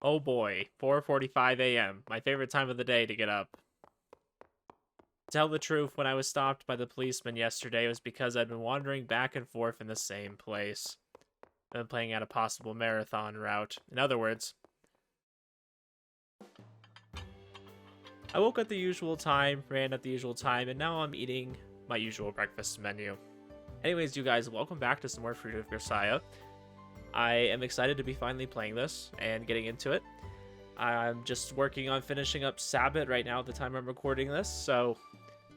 Oh boy, 4:45 a.m. My favorite time of the day to get up. To tell the truth, when I was stopped by the policeman yesterday, it was because I'd been wandering back and forth in the same place. I've been playing out a possible marathon route. In other words, I woke at the usual time, ran at the usual time, and now I'm eating my usual breakfast menu. Anyways, you guys, welcome back to some more Fruit of Grisaia. I am excited to be finally playing this and getting into it. I'm just working on finishing up Sabbath right now at the time I'm recording this, so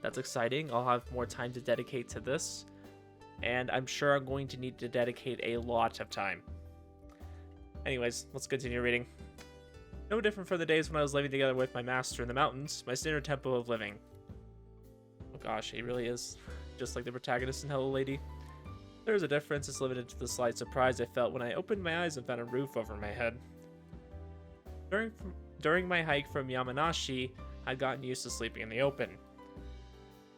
that's exciting. I'll have more time to dedicate to this, and I'm sure I'm going to need to dedicate a lot of time. Anyways, let's continue reading. No different from the days when I was living together with my master in the mountains, my standard tempo of living. Oh gosh, he really is just like the protagonist in Hello Lady. There is a difference. It's limited to the slight surprise I felt when I opened my eyes and found a roof over my head. During my hike from Yamanashi, I'd gotten used to sleeping in the open.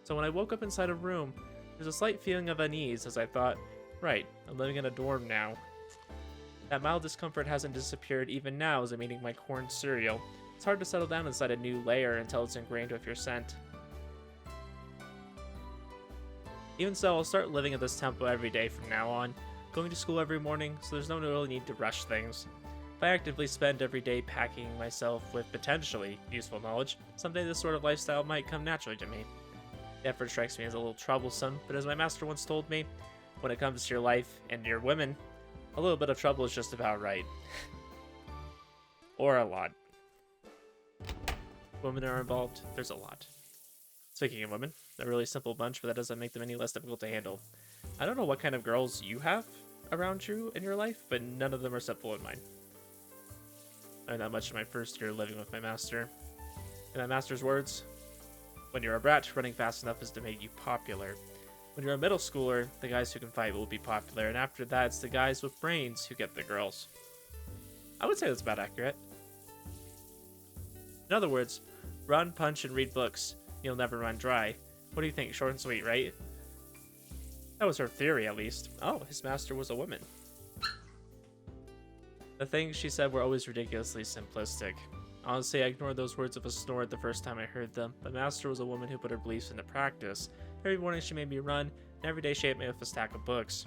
So when I woke up inside a room, there's a slight feeling of unease as I thought, right, I'm living in a dorm now. That mild discomfort hasn't disappeared even now as I'm eating my corn cereal. It's hard to settle down inside a new layer until it's ingrained with your scent. Even so, I'll start living at this tempo every day from now on, going to school every morning, so there's no real need to rush things. If I actively spend every day packing myself with potentially useful knowledge, someday this sort of lifestyle might come naturally to me. The effort strikes me as a little troublesome, but as my master once told me, when it comes to your life and your women, a little bit of trouble is just about right. Or a lot. Women are involved, there's a lot. Speaking of women, they're a really simple bunch, but that doesn't make them any less difficult to handle. I don't know what kind of girls you have around you in your life, but none of them are simple in mine. I learned that much in my first year living with my master. In my master's words, when you're a brat, running fast enough is to make you popular. When you're a middle schooler, the guys who can fight will be popular, and after that, it's the guys with brains who get the girls. I would say that's about accurate. In other words, run, punch, and read books. You'll never run dry. What do you think? Short and sweet, right? That was her theory, at least. Oh, his master was a woman. The things she said were always ridiculously simplistic. Honestly, I ignored those words with a snort the first time I heard them. My master was a woman who put her beliefs into practice. Every morning she made me run, and every day she hit me with a stack of books.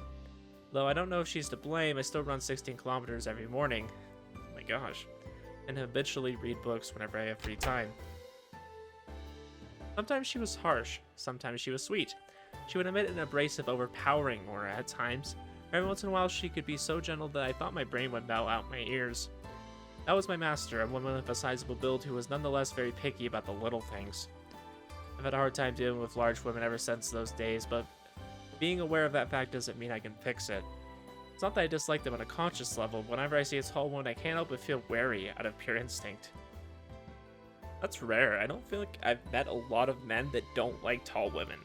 Though I don't know if she's to blame, I still run 16 kilometers every morning. Oh my gosh. And habitually read books whenever I have free time. Sometimes she was harsh, sometimes she was sweet. She would emit an abrasive, overpowering aura at times. Every once in a while she could be so gentle that I thought my brain would melt out my ears. That was my master, a woman with a sizable build who was nonetheless very picky about the little things. I've had a hard time dealing with large women ever since those days, but being aware of that fact doesn't mean I can fix it. It's not that I dislike them on a conscious level, but whenever I see a tall woman I can't help but feel wary out of pure instinct. That's rare. I don't feel like I've met a lot of men that don't like tall women.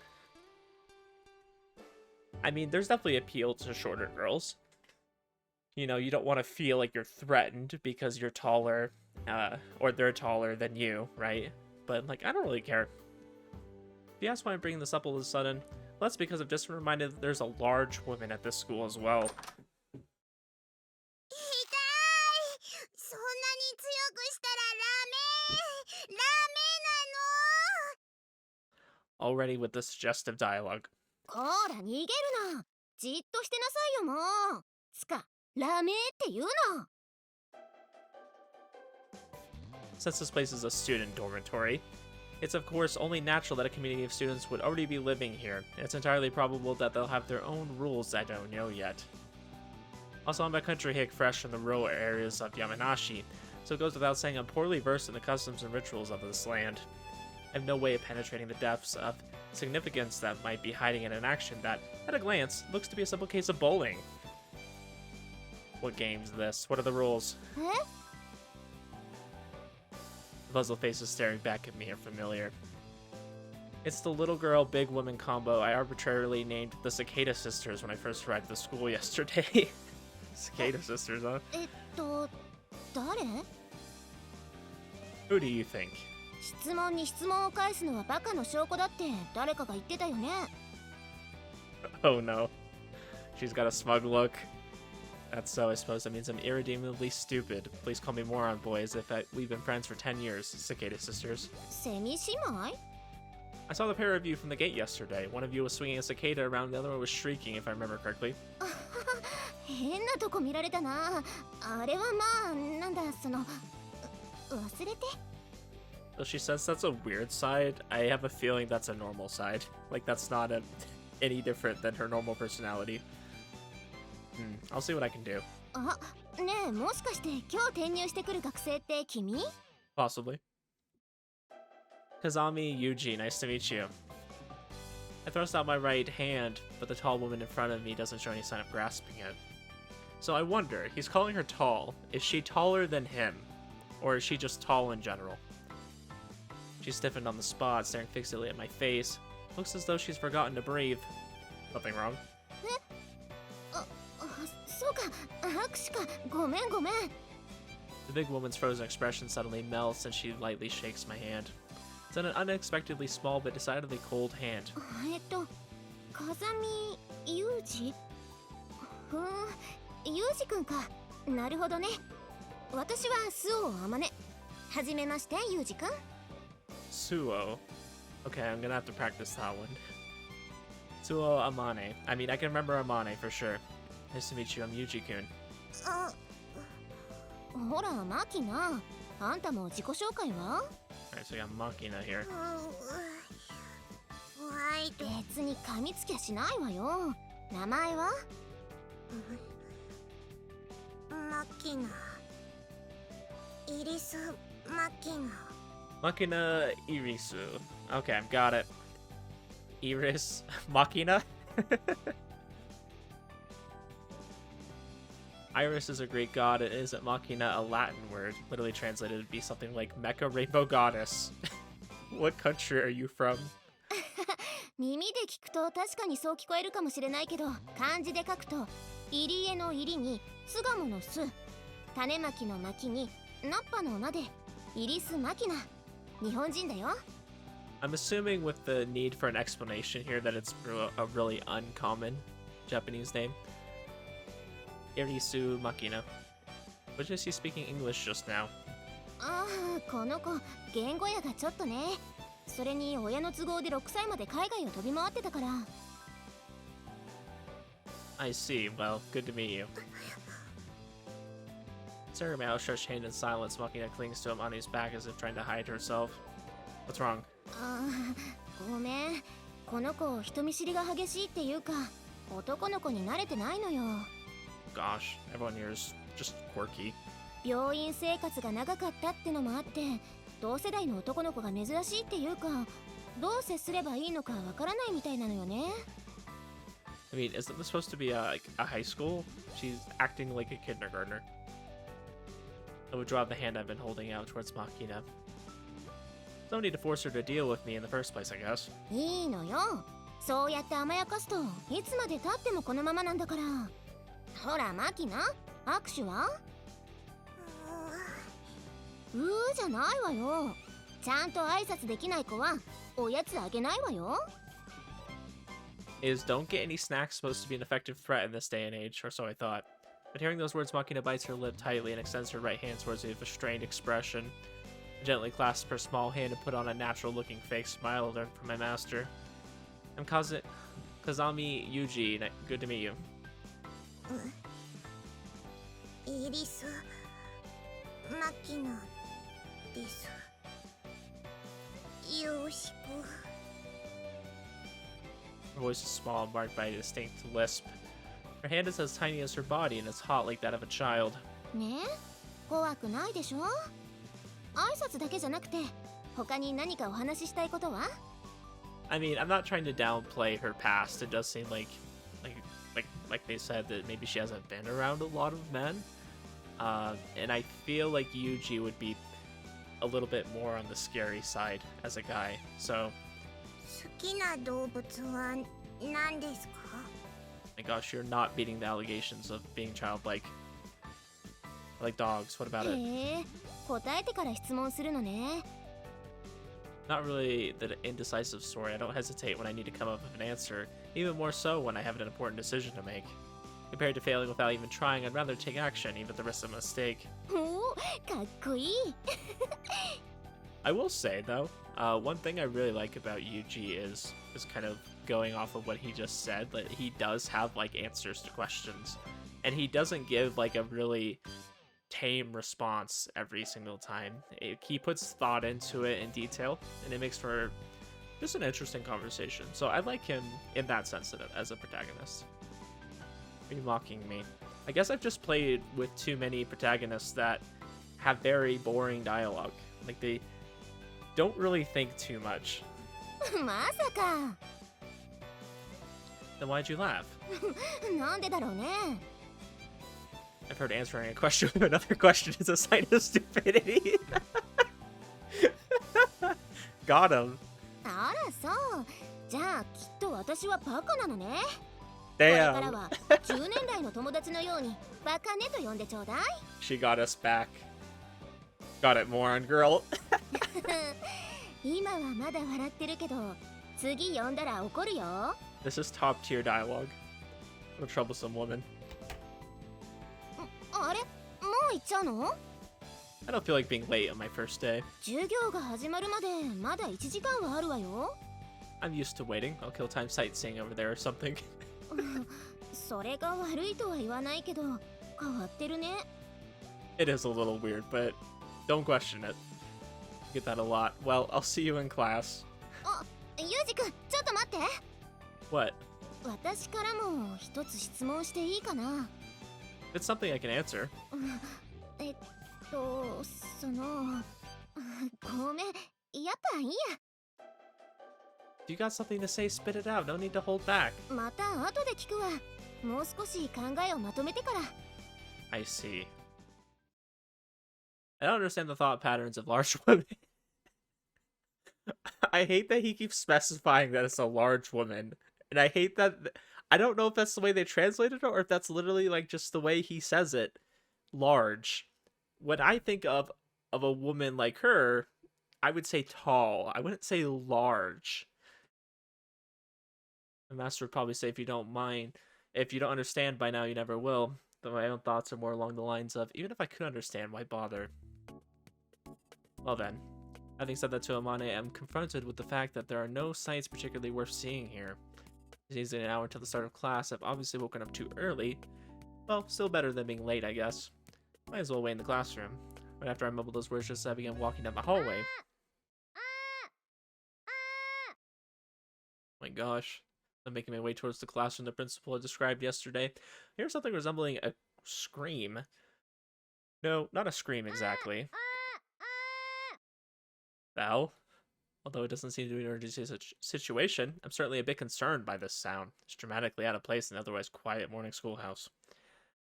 I mean, there's definitely appeal to shorter girls. You know, you don't want to feel like you're threatened because you're taller, or they're taller than you, right? But, like, I don't really care. If you ask why I'm bringing this up all of a sudden, well, that's because I've just been reminded that there's a large woman at this school as well. Already with the suggestive dialogue. Since this place is a student dormitory, it's of course only natural that a community of students would already be living here, and it's entirely probable that they'll have their own rules I don't know yet. Also, I'm a country hick fresh from the rural areas of Yamanashi, so it goes without saying I'm poorly versed in the customs and rituals of this land. I have no way of penetrating the depths of significance that might be hiding in an action that, at a glance, looks to be a simple case of bowling. What game's this? What are the rules? Huh? The puzzle faces staring back at me are familiar. It's the little girl, big woman combo I arbitrarily named the Cicada Sisters when I first arrived at the school yesterday. Cicada Sisters, huh? 誰? Who do you think? 質問に質問を返すのはバカの証拠だって誰かが言ってたよね。Oh no. She's got a smug look. That's so, I suppose that means I'm irredeemably stupid. Please call me moron, boys, we've been friends for 10 years, Cicada sisters. セミ姉妹 I saw the pair of you from the gate yesterday. One of you was swinging a cicada around, the other one was shrieking, if I remember correctly. 変なとこ見られたな。あれはまあ、なんだ、忘れて。So she says that's a weird side. I have a feeling that's a normal side. Like, that's not any different than her normal personality. I'll see what I can do. あ、ねえ、もしかして今日転入してくる学生って君 Possibly. Kazami Yuji, nice to meet you. I thrust out my right hand, but the tall woman in front of me doesn't show any sign of grasping it. So I wonder, he's calling her tall. Is she taller than him? Or is she just tall in general? She stiffened on the spot, staring fixedly at my face. Looks as though she's forgotten to breathe. Something wrong? そうか、握手か。ごめんごめん。The big woman's frozen expression suddenly melts and she lightly shakes my hand. It's an unexpectedly small but decidedly cold hand. 風見裕二裕二くんか。なるほどね。私は周防あまね。はじめまして、裕二くん。Suo. Okay, I'm gonna have to practice that one. Suo Amane. I mean, I can remember Amane for sure. Nice to meet you, I'm Yuji-kun. ほら、マキナ。あんたも自己紹介は Alright, so we got Makina here. 別に噛みつきゃしないわよ。名前はマキナ。イリス・マキナ。Makina Irisu. Okay, I've got it. Iris Makina? Iris is a Greek god, and isn't Machina a Latin word? Literally translated to be something like Mecha Rainbow Goddess. What country are you from? 耳で聞くと確かにそう聞こえるかもしれないけど、漢字で書くと入り江の入りに巣鴨の巣、種まきのまきにナッパの名でイリス・マキナ。日本人だよ。I'm assuming with the need for an explanation here that it's a really uncommon Japanese name. Irisu Makina. But is he speaking English just now? ああ、この子、言語やがちょっとね。それに親の都合で6歳まで海外を飛び回ってたから。I see. Well, good to meet you. Staring at my outstretched hand in silence, Makina clings to Amani's back as if trying to hide herself. What's wrong? ああ、ごめん。この子、人見知りが激しいっていうか、男の子に慣れてないのよ。Gosh, everyone here is just quirky. 病院生活が長かったってのもあって、同世代の男の子が珍しいっていうか、どう接すればいいのかわからないみたいなのよね。I mean, isn't this supposed to be like a high school? She's acting like a kindergartner. I would draw the hand I've been holding out towards Makina. No need to force her to deal with me in the first place, I guess. いいのよ。そうやって甘やかすといつまで経ってもこのままなんだから。ほら、マキナ、握手はじゃないわよ。ちゃんと挨拶できない子はおやつあげないわよ。Is don't get any snacks supposed to be an effective threat in this day and age, or so I thought. But hearing those words, Makina bites her lip tightly and extends her right hand towards me with a strained expression. I gently clasped her small hand and put on a natural-looking fake smile learned from my master. I'm Kazami Yuji. Good to meet you. イリス・マキナです。よろしく。Her voice is small and marked by a distinct lisp. Her hand is as tiny as her body and is hot like that of a child. ねえ、怖くないでしょ。挨拶だけじゃなくて、他に何かお話ししたいことは I mean, I'm not trying to downplay her past. It does seem like they said that maybe she hasn't been around a lot of men. And I feel like Yuji would be a little bit more on the scary side as a guy. So, 好きな動物は何ですか my gosh, you're not beating the allegations of being childlike. I like dogs. What about it? へえ、答えてから質問するのね。Not really the indecisive sort. I don't hesitate when I need to come up with an answer, even more so when I have an important decision to make. Compared to failing without even trying, I'd rather take action, even at the risk of a mistake. おー、かっこいい。 I will say, though, one thing I really like about Yuji is kind of going off of what he just said, that he does have, like, answers to questions. And he doesn't give, like, a really tame response every single time. He puts thought into it in detail, and it makes for just an interesting conversation. So I like him in that sense as a protagonist. Are you mocking me? I guess I've just played with too many protagonists that have very boring dialogue. Like, they don't really think too much. まさか。 Then why'd you laugh? なんでだろうね。 I've heard answering a question with another question is a sign of stupidity. Got him. あらそう。じゃあきっと私はバカなのね。これから Damn. は10年来の友達のようにバカねと呼んでちょうだい。 She got us back. Got it, moron girl. 今はまだ笑ってるけど、次呼んだら怒るよ。 This is top tier dialogue. What a troublesome woman. あれ、もう行っちゃうの？ I don't feel like being late on my first day. 授業が始まるまでまだ1時間はあるわよ。 I'm used to waiting. I'll kill time sightseeing over there or something. それが悪いとは言わないけど、変わってるね。 It is a little weird, but don't question it. Get that a lot. Well, I'll see you in class. あ、ユージくん、ちょっと待って。 What? 私からも一つ質問していいかな？ It's something I can answer. その、ごめん、やっぱいいや。 If you got something to say, spit it out. No need to hold back. また後で聞くわ。もう少し考えをまとめてから。 I see. I don't understand the thought patterns of large women. I hate that he keeps specifying that it's a large woman. And I hate that... I don't know if that's the way they translated it or if that's literally like just the way he says it. Large. When I think of a woman like her, I would say tall. I wouldn't say large. The master would probably say, if you don't mind, if you don't understand by now, you never will. But my own thoughts are more along the lines of, even if I could understand, why bother? Well then, having said that to Amane, I'm confronted with the fact that there are no sights particularly worth seeing here. It's easily an hour until the start of class. I've obviously woken up too early. Well, still better than being late, I guess. Might as well wait in the classroom. Right after I mumbled those words, just as I began walking down the hallway. Oh my gosh. I'm making my way towards the classroom the principal had described yesterday. I hear something resembling a scream. No, not a scream exactly. Bell? Although it doesn't seem to be an emergency situation, I'm certainly a bit concerned by this sound. It's dramatically out of place in an otherwise quiet morning schoolhouse.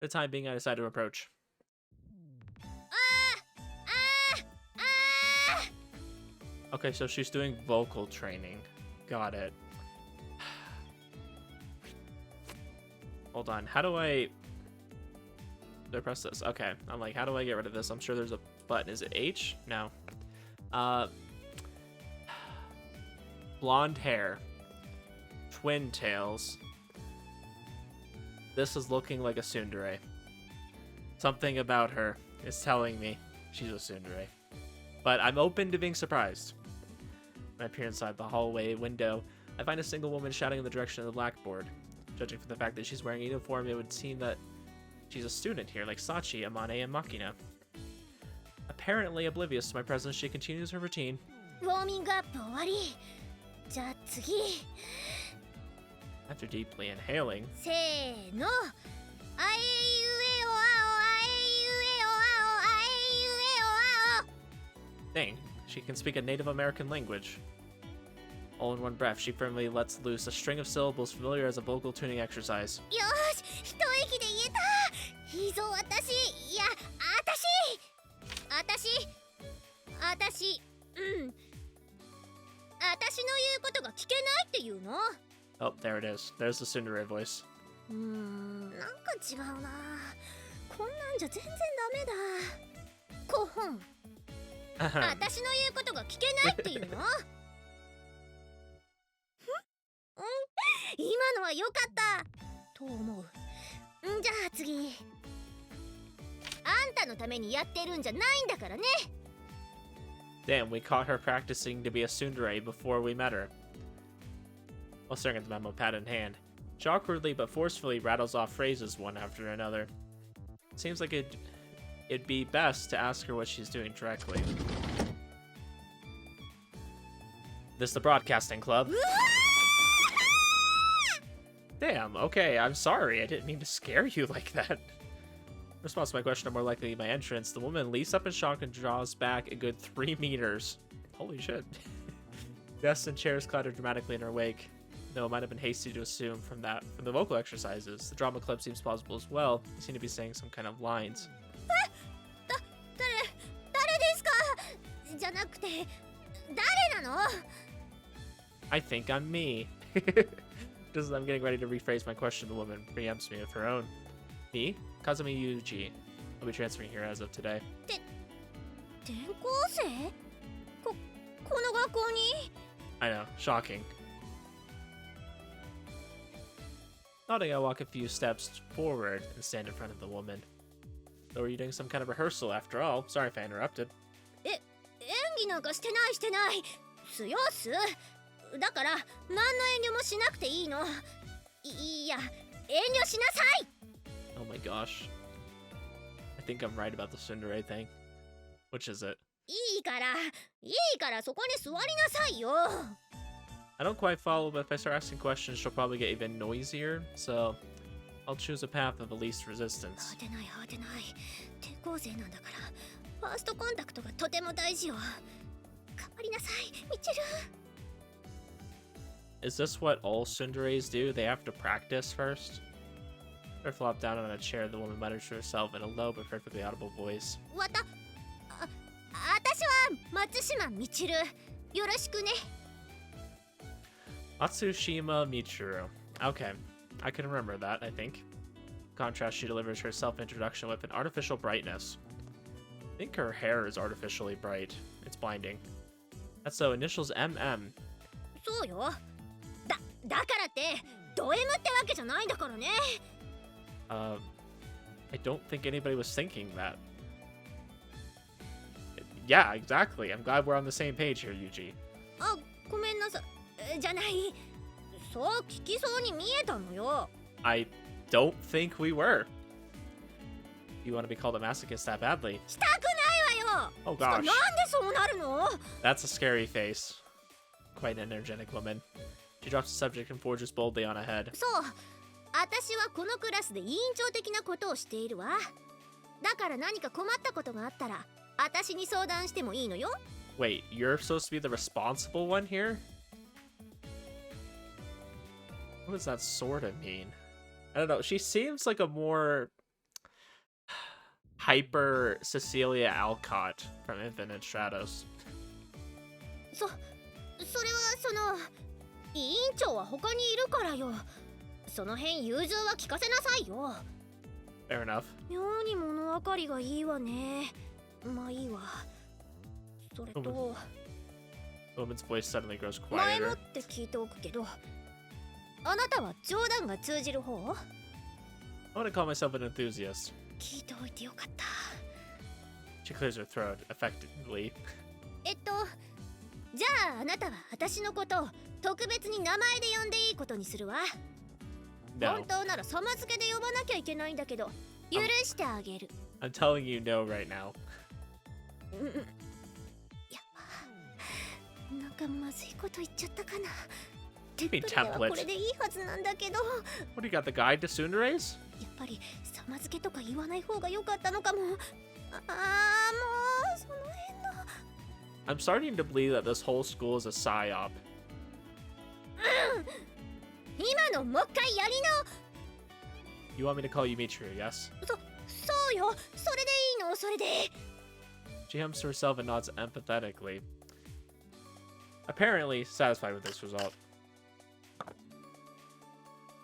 For the time being, I decided to approach. Okay, so she's doing vocal training. Got it. Hold on, how do I press this? Okay, I'm like, how do I get rid of this? I'm sure there's a button. Is it H? No. Blonde hair. Twin tails. This is looking like a tsundere. Something about her is telling me she's a tsundere. But I'm open to being surprised. When I peer inside the hallway window, I find a single woman shouting in the direction of the blackboard. Judging from the fact that she's wearing a uniform, it would seem that she's a student here, like Sachi, Amane, and Makina. Apparently oblivious to my presence, she continues her routine. ウォーミングアップ終わり。じゃあ次。 After deeply inhaling, せーの。あえいうえおあお、あえいうえおあお、あえいうえおあお。 dang, she can speak a Native American language. All in one breath, she firmly lets loose a string of syllables familiar as a vocal tuning exercise. よーし、一息で言えた。いいぞ、私。いや、私。うん。私の言うことが聞けないっていうの？ Oh, there it is. There's the tsundere voice. なんか違うな。こんなんじゃ全然ダメだ。コホン。私の言うことが聞けないっていうの？今のは良かったと思う。じゃあ次。あんたのためにやってるんじゃないんだからね。 Damn, we caught her practicing to be a tsundere before we met her. While staring at the memo pad in hand, she awkwardly but forcefully rattles off phrases one after another. Seems like it'd be best to ask her what she's doing directly. This the broadcasting club. Damn, okay, I'm sorry. I didn't mean to scare you like that. In response to my question, or more likely my entrance, the woman leaps up in shock and draws back a good 3 meters. Holy shit. Desks and chairs clatter dramatically in her wake. Though it might have been hasty to assume from the vocal exercises. The drama clip seems plausible as well. You seem to be saying some kind of lines. 誰ですかじゃなくて、誰なの I think I'm me. Just as I'm getting ready to rephrase my question, the woman preempts me with her own. Me? Kazumi Yuji. I'll be transferring here as of today. 転校生この学校に I know, shocking. Nodding, I walk a few steps forward and stand in front of the woman. So are you doing some kind of rehearsal after all? Sorry if I interrupted. 演技なんかしてないしてない。すよす。だから何の遠慮もしなくていいの。いや、遠慮しなさい。 Oh my gosh. I think I'm right about the tsundere thing. Which is it? いいからそこに座りなさいよ。 I don't quite follow, but if I start asking questions, she'll probably get even noisier, so I'll choose a path of the least resistance. 慌てない。転校生なんだから、ファーストコンタクトがとても大事よ。頑張りなさい、みちる。 Is this what all tsunderes do? They have to practice first? Or flop down on a chair, the woman mutters to herself in a low but perfectly audible voice. 私は松島みちる。よろしくね。 Matsushima Michiru. Okay, I can remember that, I think. In contrast, she delivers her self-introduction with an artificial brightness. I think her hair is artificially bright. It's blinding. That's so, initials MM. そうよ。だからってド M ってわけじゃないんだからね。I don't think anybody was thinking that. Yeah, exactly. I'm glad we're on the same page here, Yuji. あ、ごめんなさい。じゃない。そう聞きそうに見えたのよ。I don't think we were. You want to be called a masochist that badly? したくないわよ。 Oh なん gosh. でそうなるの That's a scary face. Quite an energetic woman. She drops the subject and forges boldly on ahead. そう。私はこのクラスで委員長的なことをしているわ。だから何か困ったことがあったら、私に相談してもいいのよ。Wait, you're supposed to be the responsible one here? What does that sort of mean? I don't know. She seems like a more hyper Cecilia Alcott from Infinite Stratos. それは委員長は他にいるからよ。その辺融通は聞かせなさいよ。 Fair enough. 妙に物分かりがいいわね。まあいいわ。それと The woman's voice suddenly grows 前も quieter. って聞いておくけど、あなたは冗談が通じる方？ I want to call myself an enthusiast. 聞いておいてよかった。 She clears her throat effectively. じゃああなたは私のことを特別に名前で呼んでいいことにするわ。 No. 本当なら様付けで呼ばなきゃいけないんだけど、許してあげる。 I'm telling you no right now. やば。なんかまずいこと言っちゃったかな。 You mean テンプレは template? これでいいはずなんだけど。 What do you got, the guide to tsunderes? やっぱり様付けとか言わない方が良かったのかも。もうその辺の。 I'm starting to believe that this whole school is a psyop. 今のもう一回やり You want me to call you Michiru, yes? そうよ。それでいいの。それで。 She hums to herself and nods empathetically. Apparently satisfied with this result.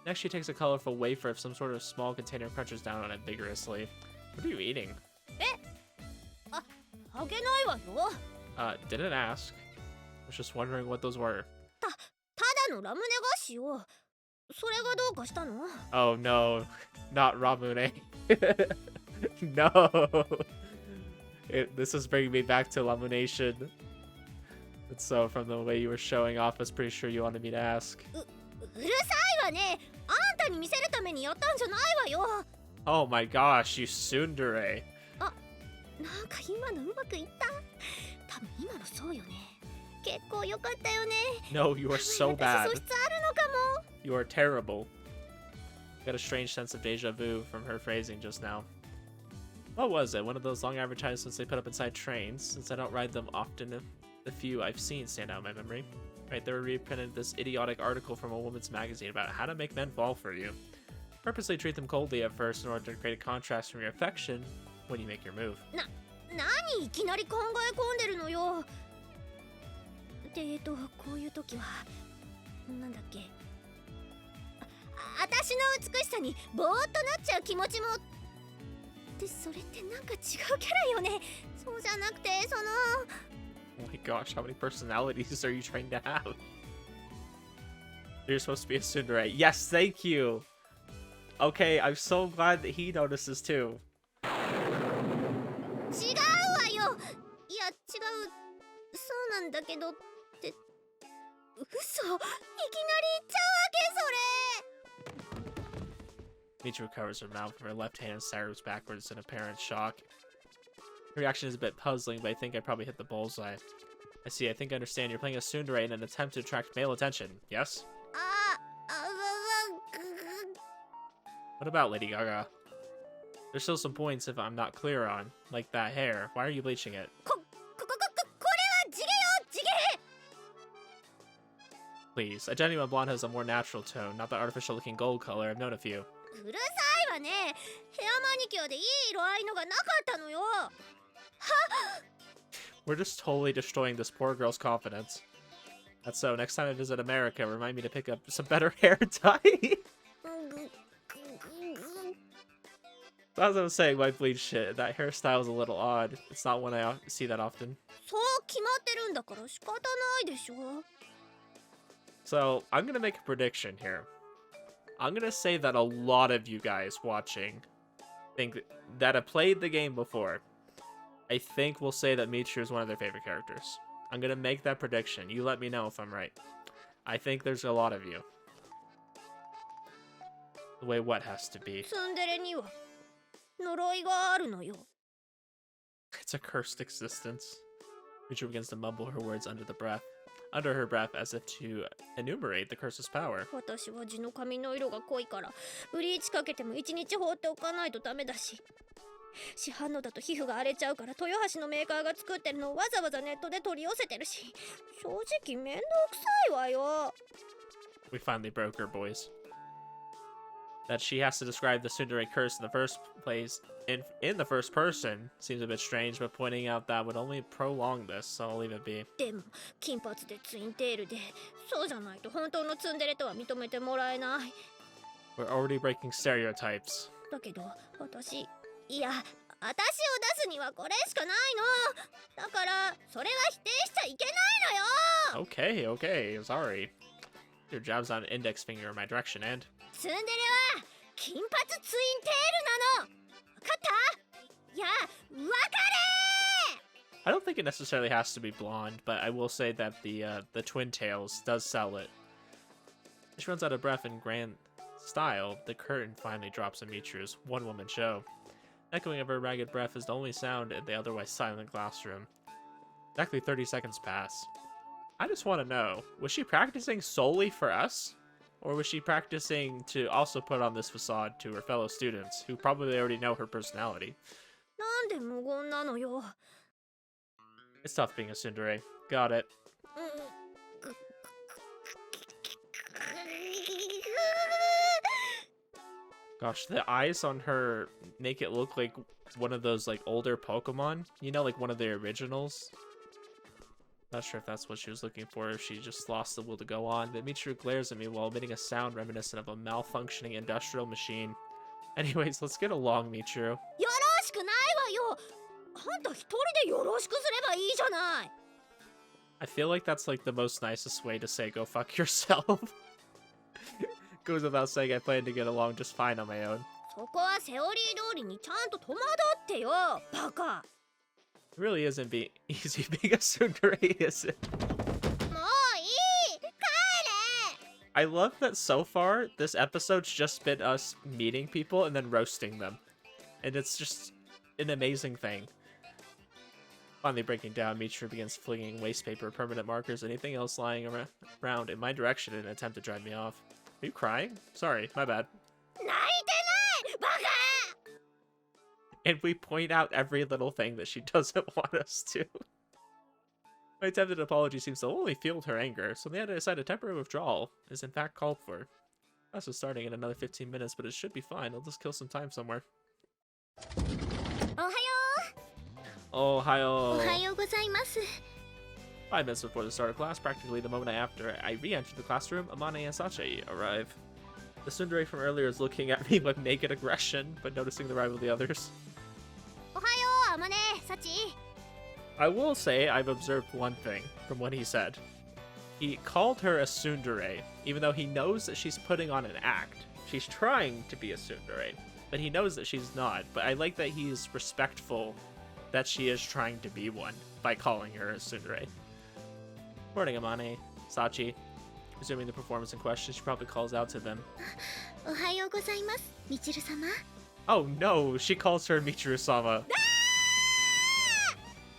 Next, she takes a colorful wafer of some sort of small container and crunches down on it vigorously. What are you eating? あげないわよ。 Didn't ask. Was just wondering what those were. ただのラムネ菓子よ。それがどうかしたの？ Oh no, not Ramune. No. This is bringing me back to Lamination. And so from the way you were showing off, I was pretty sure you wanted me to ask. うるさいわね。あんたに見せるためにやったんじゃないわよ。 Oh my gosh, you tsundere. なんか今のうまくいった。多分今のそうよね。結構良かったよね。 No, you are so 私 bad. 素質あるのかも。 You are terrible. Got a strange sense of deja vu from her phrasing just now. What was it? One of those long advertisements they put up inside trains? Since I don't ride them often, the few I've seen stand out in my memory. Right, they were reprinted this idiotic article from a woman's magazine about how to make men fall for you. Purposely treat them coldly at first in order to create a contrast from your affection when you make your move. 何いきなり考え込んでるのよ。でこういう時はなんだっけ。私の美しさにぼーっとなっちゃう気持ちも。でそれってなんか違うキャラよね。そうじゃなくてその。Oh my gosh, how many personalities are you trying to have? You're supposed to be a tsundere. Yes, thank you. Okay, I'm so glad that he notices too. 違うわよ。いや違う。そうなんだけどって嘘。いきなり言っちゃうわけそれ。 Michi recovers her mouth from her left hand and staggers backwards in apparent shock. Her reaction is a bit puzzling, but I think I probably hit the bullseye. I see, I think I understand. You're playing a tsundere in an attempt to attract male attention, yes? What about Lady Gaga? There's still some points if I'm not clear on, like that hair. Why are you bleaching it? これは地毛よ地毛。 Please, a genuine blonde has a more natural tone, not the artificial-looking gold color. I've known a few. うるさいわね。ヘアマニキュアでいい色合いのがなかったのよ。 We're just totally destroying this poor girl's confidence. That's so. Next time I visit America, remind me to pick up some better hair dye. As I was saying, my bleach shit, that hairstyle is a little odd. It's not one I see that often. そう決まってるんだから仕方ないでしょ。 So, I'm gonna make a prediction here. I'm gonna say that a lot of you guys watching think that have played the game before, I think will say that Michiru is one of their favorite characters. I'm gonna make that prediction. You let me know if I'm right. I think there's a lot of you. The way what has to be. ツンデレには呪いがあるのよ。 It's a cursed existence. Michiru begins to mumble her words under her breath as if to enumerate the curse's power. 私は地の髪の色が濃いからブリーチかけても1日放っておかないとダメだし、市販のだと皮膚が荒れちゃうから豊橋のメーカーが作ってるのをわざわざネットで取り寄せてるし、正直めんどくさいわよ。 We finally broke her, boys. That she has to describe the tsundere curse in the first place in the first person seems a bit strange, but pointing out that would only prolong this, so I'll leave it be. でも金髪でツインテールで、そうじゃないと本当のツンデレとは認めてもらえない。 We're already breaking stereotypes. だけど私、いや私を出すにはこれしかないの。だからそれは否定しちゃいけないのよ。 Okay, okay, sorry. Your jab's on an index finger in my direction, and ツンデレは金髪ツインテールなの。わかった？いや、わかれー！ I don't think it necessarily has to be blonde, but I will say that the twin tails does sell it. She runs out of breath in grand style. The curtain finally drops on Michiru's one-woman show. Echoing of her ragged breath is the only sound in the otherwise silent classroom. Exactly 30 seconds pass. I just want to know, was she practicing solely for us? Or was she practicing to also put on this facade to her fellow students, who probably already know her personality? なんで無言なのよ。 It's tough being a tsundere. Got it. Gosh, the eyes on her make it look like one of those like older Pokemon. You know, like one of the originals. Not sure if that's what she was looking for, if she just lost the will to go on, but Michiru glares at me while emitting a sound reminiscent of a malfunctioning industrial machine. Anyways, let's get along, Michiru. よろしくないわよ。あんた一人でよろしくすればいいじゃない。 I feel like that's like the most nicest way to say go fuck yourself. Goes without saying I plan to get along just fine on my own. そこはセオリー通りにちゃんと戸惑ってよ、バカ。 It really isn't being easy being a tsundere, is it? もういい、帰れ。 I love that so far, this episode's just been us meeting people and then roasting them. And it's just an amazing thing. Finally breaking down, Michiru begins flinging waste paper, permanent markers, anything else lying around in my direction in an attempt to drive me off. Are you crying? Sorry, my bad. 泣いてない、バカ。 And we point out every little thing that she doesn't want us to. My attempted apology seems to only fuel her anger, so they had to decide a temporary withdrawal is in fact called for. Class is starting in another 15 minutes, but it should be fine. I'll just kill some time somewhere. おはよ Oh, う。お hi. はようございます。 5 minutes before the start of class, practically the moment after I re-entered the classroom, Amane and Sachi arrive. The tsundere from earlier is looking at me with naked aggression, but noticing the arrival of the others. おはよう、あまね、サチ。 I will say I've observed one thing from what he said. He called her a tsundere, even though he knows that she's putting on an act. She's trying to be a tsundere, but he knows that she's not. But I like that he's respectful that she is trying to be one by calling her a tsundere. Morning, Amane. Sachi. Resuming the performance in question, she probably calls out to them. おはようございます、みちる様。 Oh no, she calls her Michiru-sama.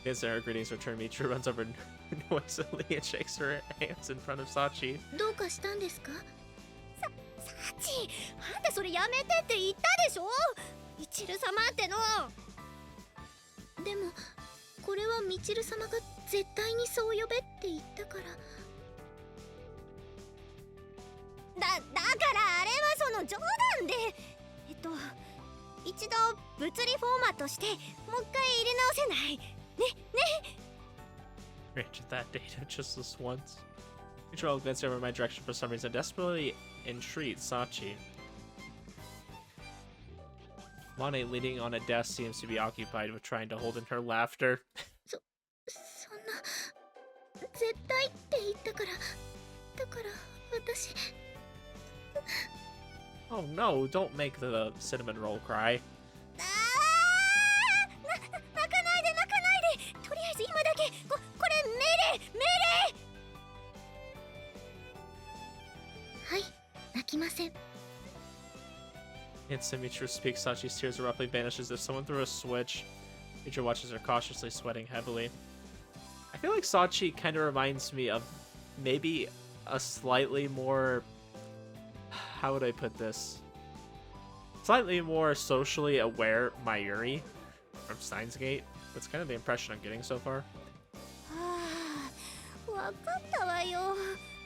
Instant her greetings return, Michiru runs over noisily and shakes her hands in front of Sachi. どうかしたんですか。サチ、あんたそれやめてって言ったでしょ。みちる様っての。でもこれはみちる様が絶対にそう呼べって言ったから。だからあれはその冗談で、一度物理フォーマットしてもう一回入れ直せない。ね。 Granted that data just this once. Michiru glanced over in my direction for some reason, desperately entreat Sachi. Mane leaning on a desk seems to be occupied with trying to hold in her laughter. そんな絶対って言ったから。だから私。 Oh no, don't make the cinnamon roll cry. 泣かないで。とりあえず今だけこれ命令。はい、泣きません。 Instant Michiru speaks, Sachi's tears abruptly vanish as if someone threw a switch. Michiru watches her cautiously, sweating heavily. I feel like Sachi kind of reminds me of maybe a slightly more... How would I put this? Slightly more socially aware Mayuri from Steins Gate. That's kind of the impression I'm getting so far. はあ、わかったわよ。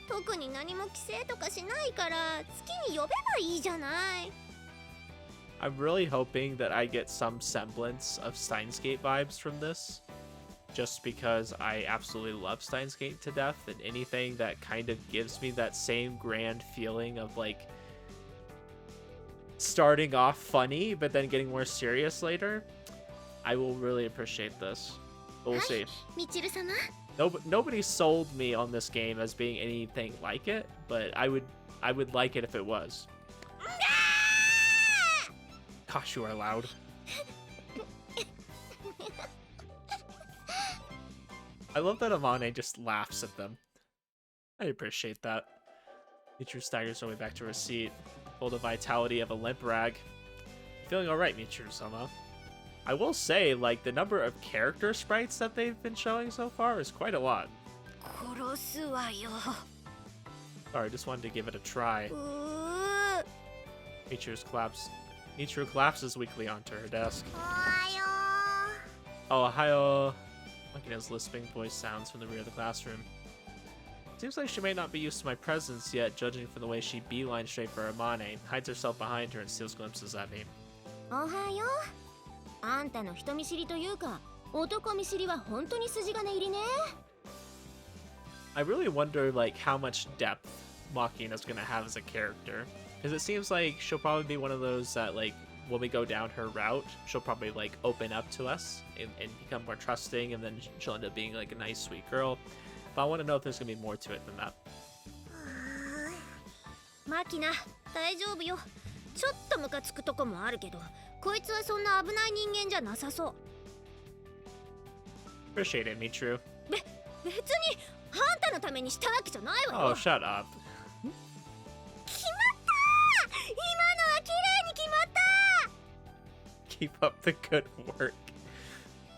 特に何も規制とかしないから月に呼べばいいじゃない。 I'm really hoping that I get some semblance of Steins Gate vibes from this. Just because I absolutely love Steins Gate to death, and anything that kind of gives me that same grand feeling of like starting off funny but then getting more serious later, I will really appreciate this. But we'll see. みちる様。 Nobody sold me on this game as being anything like it, but I would like it if it was. Gosh, you are loud. I love that Amane just laughs at them. I appreciate that. Michiru staggers her way back to her seat, full of the vitality of a limp rag. Feeling alright, Michiru-sama. I will say, like, the number of character sprites that they've been showing so far is quite a lot. 殺すわよ。 Sorry, just wanted to give it a try. うー。 Michiru collapses weakly onto her desk. おはよ Oh, Ohio. Makina's lisping voice sounds from the rear of the classroom. Seems like she may not be used to my presence yet, judging from the way she beelines straight for Amane, hides herself behind her, and steals glimpses at me. う。おはよう。あんたの人見知りというか、男見知りは本当に筋金入りね。 I really wonder, like, how much depth Makina's gonna have as a character. Because it seems like she'll probably be one of those that, like, when we go down her route, she'll probably, like, open up to us and become more trusting, and then she'll end up being, like, a nice, sweet girl. But I want to know if there's gonna be more to it than that. マキナ、大丈夫よ。ちょっとムカつくとこもあるけど、こいつはそんな危ない人間じゃなさそう。Appreciate it, Mitru. 別にあんたのためにしたわけじゃないわよ。Oh, shut up. 決まったー。今のは綺麗に決まった。 Keep up the good work.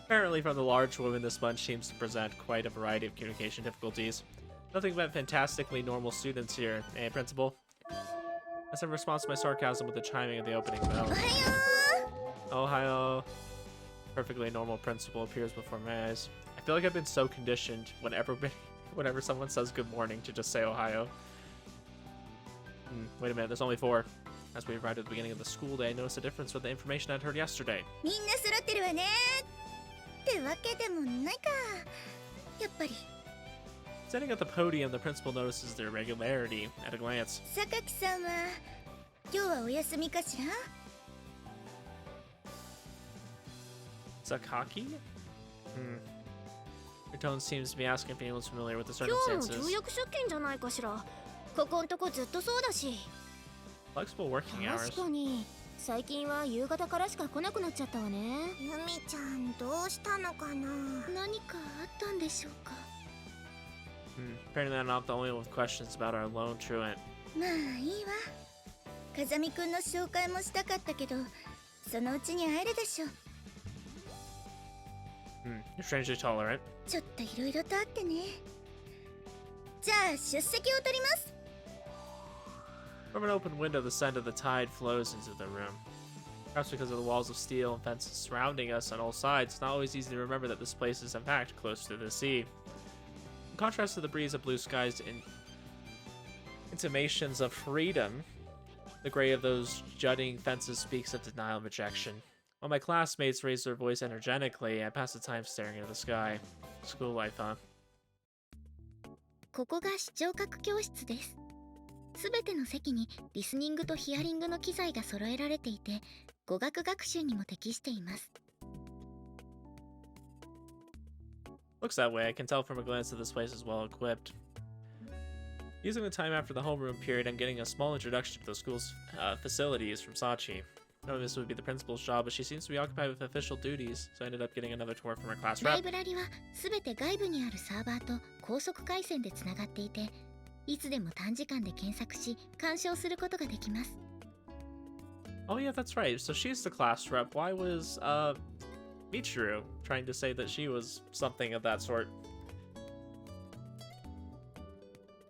Apparently, from the large woman, this bunch seems to present quite a variety of communication difficulties. Nothing but fantastically normal students here, eh, Principal? As in response to my sarcasm with the chiming of the opening bell. Ohio. Perfectly normal Principal appears before my eyes. I feel like I've been so conditioned whenever someone says good morning to just say Ohio. Wait a minute, there's only 4. As we arrived at the beginning of the school day, I noticed a difference with the information I'd heard yesterday. みんな揃ってるわね。ってわけでもないか。やっぱり。Standing at the podium, the principal notices the irregularity at a glance. 榊さんは今日はお休みかしら? Sakaki? Your tone seems to be asking if anyone's familiar with the 今日も circumstances. 重役出勤じゃないかしら。ここんとこずっとそうだし。 Flexible working hours. 確かに最近は夕方からしか来なくなっちゃったわね。ゆみちゃんどうしたのかな。何かあったんでしょうか。Apparently I'm not the only one with questions about our lone truant. まあいいわ。風見くんの紹介もしたかったけど、そのうちに会えるでしょ。You're strangely tolerant. ちょっといろいろとあってね。じゃあ出席を取ります。 From an open window, the scent of the tide flows into the room. Perhaps because of the walls of steel and fences surrounding us on all sides, it's not always easy to remember that this place is in fact close to the sea. In contrast to the breeze of blue skies and intimations of freedom, the gray of those jutting fences speaks of denial and rejection. While my classmates raise their voice energetically, I pass the time staring into the sky. School life, huh? ここが視聴覚教室です。すべての席にリスニングとヒアリングの機材が揃えられていて、語学学習にも適しています。Looks that way. I can tell from a glance that this place is well equipped. Using the time after the homeroom period, I'm getting a small introduction to the school's facilities from Sachi. Knowing this would be the principal's job, but she seems to be occupied with official duties, so I ended up getting another tour from her class ライ rep. ブラリはすべて外部にあるサーバーと高速回線でつながっていて、いつでも短時間で検索し鑑賞することができます。 Oh yeah, that's right. So she's the class rep. Why was Michiru trying to say that she was something of that sort?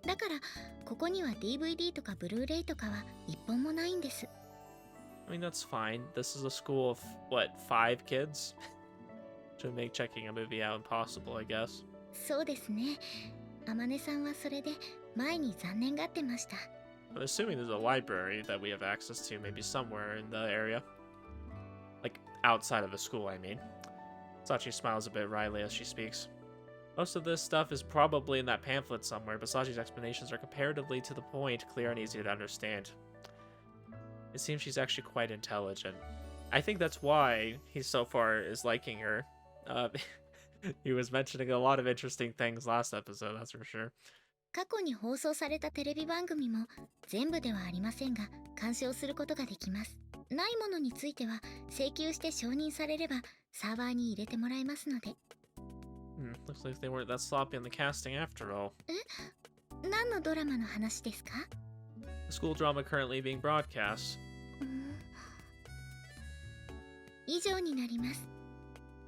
だからここには DVD とかブルーレイとかは一本もないんです。 I mean, that's fine. This is a school of, what, 5 kids? To make checking a movie out impossible, I guess. そうですね。あまねさんはそれで前に残念がってました。 I'm assuming there's a library that we have access to, maybe somewhere in the area. Like, outside of the school, I mean. Sachi smiles a bit wryly as she speaks. Most of this stuff is probably in that pamphlet somewhere, but Sachi's explanations are comparatively to the point, clear and easy to understand. It seems she's actually quite intelligent. I think that's why he so far is liking her. He was mentioning a lot of interesting things last episode, that's for sure. 過去に放送されたテレビ番組も全部ではありませんが鑑賞することができます。ないものについては請求して承認されればサーバーに入れてもらえますので。Looks like they weren't that sloppy in the casting after all. 何のドラマの話ですか? The school drama currently being broadcast. 以上になります。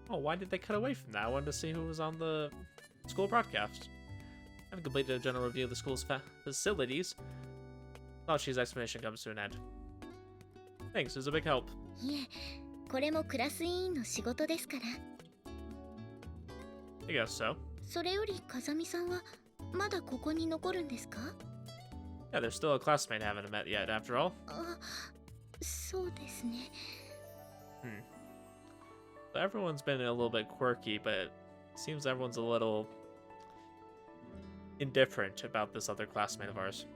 Oh, why did they cut away from that? I wanted to see who was on the school broadcast. I've completed a general review of the school's facilities. Sachi's explanation comes to an end. Thanks, it was a big help. いえ、これもクラス委員の仕事ですから。 I guess so. それより風見さんはまだここに残るんですか? Yeah, there's still a classmate I haven't met yet, after all. あ、そうですね。So everyone's been a little bit quirky, but it seems everyone's a little indifferent about this other classmate of ours.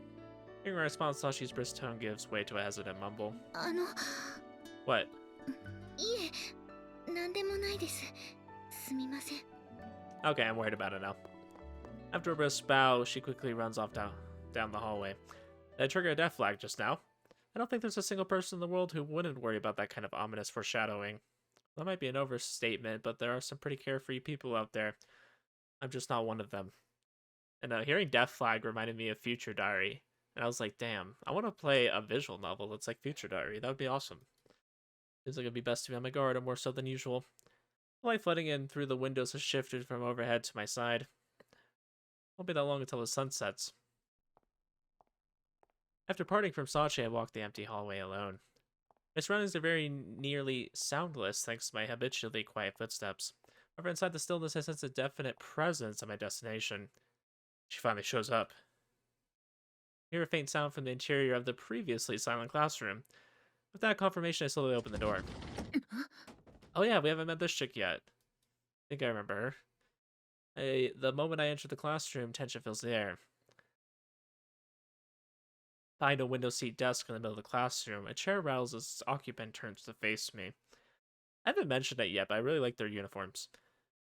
Hearing my response, Sashi's brisk tone gives way to a hesitant mumble. What? いえ、なんでもないです。すみません。 Okay, I'm worried about it now. After a brisk bow, she quickly runs off down the hallway. I triggered a death flag just now. I don't think there's a single person in the world who wouldn't worry about that kind of ominous foreshadowing. That might be an overstatement, but there are some pretty carefree people out there. I'm just not one of them. And hearing Death Flag reminded me of Future Diary. And I was like, damn, I want to play a visual novel that's like Future Diary. That would be awesome. Seems like it'd be best to be on my guard, or more so than usual. The light flooding in through the windows has shifted from overhead to my side. Won't be that long until the sun sets. After parting from Sachi, I walked the empty hallway alone. My surroundings are very nearly soundless thanks to my habitually quiet footsteps. However, inside the stillness, I sense a definite presence at my destination. She finally shows up. I hear a faint sound from the interior of the previously silent classroom. With that confirmation, I slowly open the door. Oh yeah, we haven't met this chick yet. I think I remember her. The moment I enter the classroom, tension fills the air. Behind a window seat desk in the middle of the classroom, a chair rattles as its occupant turns to face me. I haven't mentioned it yet, but I really like their uniforms.